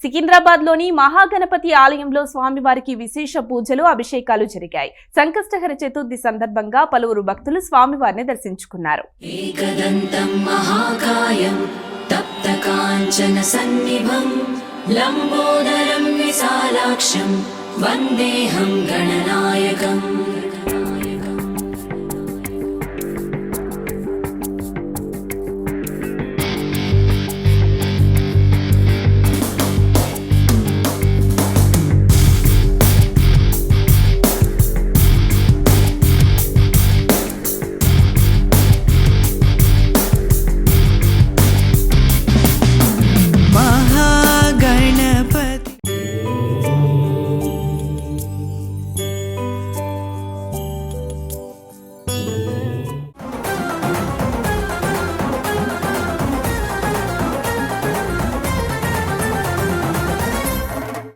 సికింద్రాబాద్లోని మహాగణపతి ఆలయంలో స్వామివారికి విశేష పూజలు, అభిషేకాలు జరిగాయి. సంకష్టహర చతుర్థి సందర్భంగా పలువురు భక్తులు స్వామివారిని దర్శించుకున్నారు. ఏకదంతం మహాకాయం తప్తకాంచన సన్నిభం లంబోదరం విశాలాక్షం వందేహం గణనాయకం.